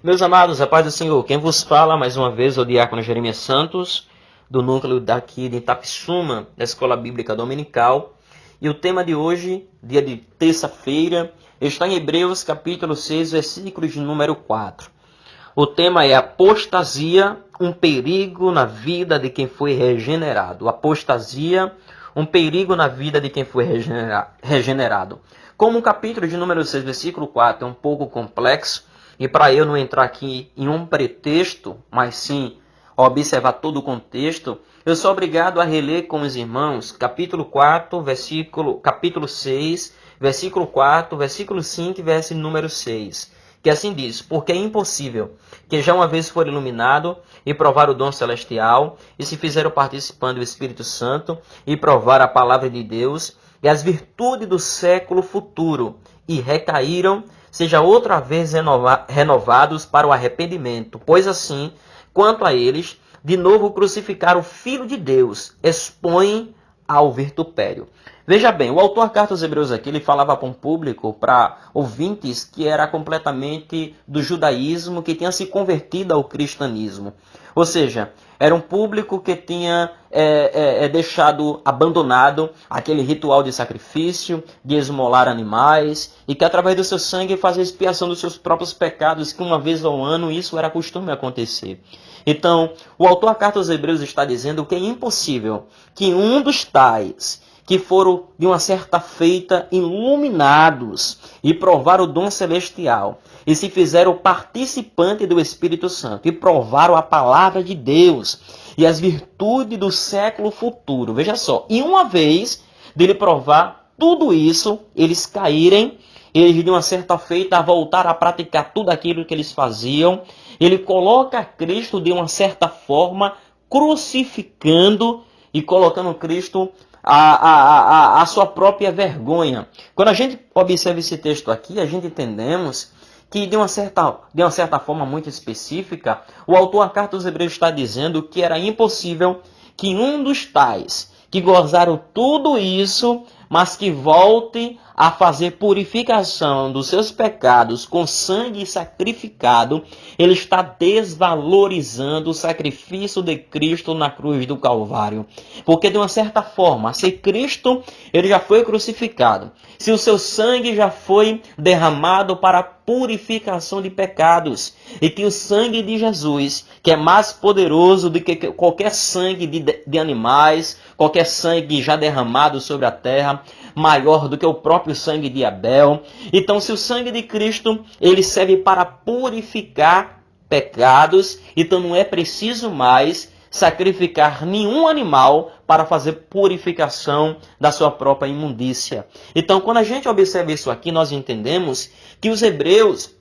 Meus amados, a paz do Senhor, quem vos fala mais uma vez é o diácono Jeremias Santos, do núcleo daqui de Itapissuma, da Escola Bíblica Dominical. E o tema de hoje, dia de terça-feira, está em Hebreus capítulo 6, versículos de número 4. O tema é apostasia, um perigo na vida de quem foi regenerado. Apostasia, um perigo na vida de quem foi regenerado. Como o capítulo de número 6, versículo 4 é um pouco complexo, e para eu não entrar aqui em um pretexto, mas sim observar todo o contexto, eu sou obrigado a reler com os irmãos capítulo 6, versículo 4, versículo 5 e versículo número 6. Que assim diz: porque é impossível que já uma vez for iluminado e provar o dom celestial, e se fizeram participando do Espírito Santo, e provar a palavra de Deus, e as virtudes do século futuro, e recaíram, seja outra vez renovados para o arrependimento. Pois assim, quanto a eles, de novo crucificaram o Filho de Deus, expõem ao vitupério. Veja bem, o autor da carta aos Hebreus aqui, ele falava para um público, para ouvintes que era completamente do judaísmo, que tinha se convertido ao cristianismo. Ou seja, era um público que tinha deixado abandonado aquele ritual de sacrifício, de esmolar animais, e que através do seu sangue fazia expiação dos seus próprios pecados, que uma vez ao ano isso era costume acontecer. Então, o autor da carta aos Hebreus está dizendo que é impossível que um dos tais que foram de uma certa feita iluminados e provaram o dom celestial e se fizeram participante do Espírito Santo e provaram a palavra de Deus e as virtudes do século futuro. Veja só, e uma vez dele provar tudo isso, eles caírem, eles de uma certa feita voltaram a praticar tudo aquilo que eles faziam. Ele coloca Cristo de uma certa forma crucificando e colocando Cristo a sua própria vergonha. Quando a gente observa esse texto aqui, a gente entendemos que de uma certa forma muito específica, o autor da carta aos Hebreus está dizendo que era impossível que um dos tais que gozaram tudo isso, mas que volte a fazer purificação dos seus pecados com sangue sacrificado, ele está desvalorizando o sacrifício de Cristo na cruz do Calvário. Porque de uma certa forma, se Cristo ele já foi crucificado, se o seu sangue já foi derramado para a purificação de pecados, e que o sangue de Jesus, que é mais poderoso do que qualquer sangue de animais, qualquer sangue já derramado sobre a terra, maior do que o próprio sangue de Abel. Então, se o sangue de Cristo ele serve para purificar pecados, então não é preciso mais sacrificar nenhum animal para fazer purificação da sua própria imundícia. Então, quando a gente observa isso aqui, nós entendemos que os hebreus,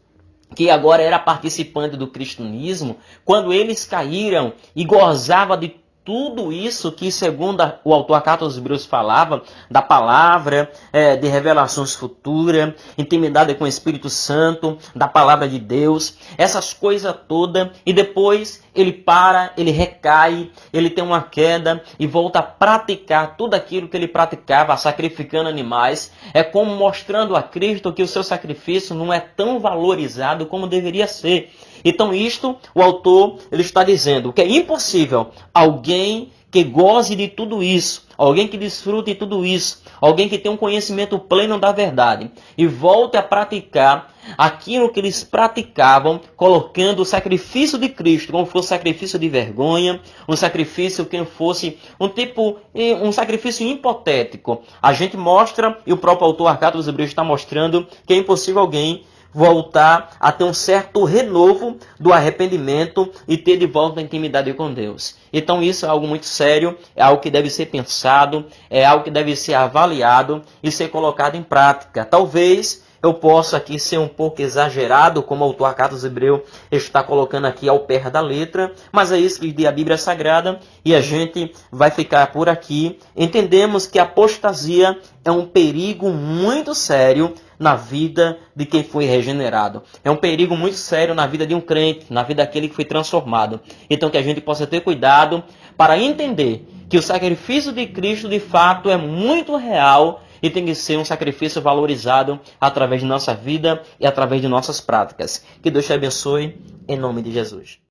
que agora era participante do cristianismo, quando eles caíram e gozavam de tudo isso que, segundo o autor da carta aos Hebreus falava, da palavra, de revelações futuras, intimidade com o Espírito Santo, da palavra de Deus, essas coisas todas, e depois ele para, ele recai, ele tem uma queda e volta a praticar tudo aquilo que ele praticava, sacrificando animais, é como mostrando a Cristo que o seu sacrifício não é tão valorizado como deveria ser. Então isto, o autor ele está dizendo que é impossível alguém que goze de tudo isso, alguém que desfrute de tudo isso, alguém que tenha um conhecimento pleno da verdade e volte a praticar aquilo que eles praticavam, colocando o sacrifício de Cristo como fosse sacrifício de vergonha, um sacrifício que fosse um sacrifício hipotético. A gente mostra, e o próprio autor da carta aos Hebreus está mostrando, que é impossível alguém voltar a ter um certo renovo do arrependimento e ter de volta a intimidade com Deus. Então isso é algo muito sério, é algo que deve ser pensado, é algo que deve ser avaliado e ser colocado em prática. Talvez eu possa aqui ser um pouco exagerado, como o autor da carta aos Hebreus está colocando aqui ao pé da letra, mas é isso que diz a Bíblia Sagrada e a gente vai ficar por aqui. Entendemos que a apostasia é um perigo muito sério na vida de quem foi regenerado. É um perigo muito sério na vida de um crente, na vida daquele que foi transformado. Então que a gente possa ter cuidado para entender que o sacrifício de Cristo de fato é muito real e tem que ser um sacrifício valorizado através de nossa vida e através de nossas práticas. Que Deus te abençoe. em nome de Jesus.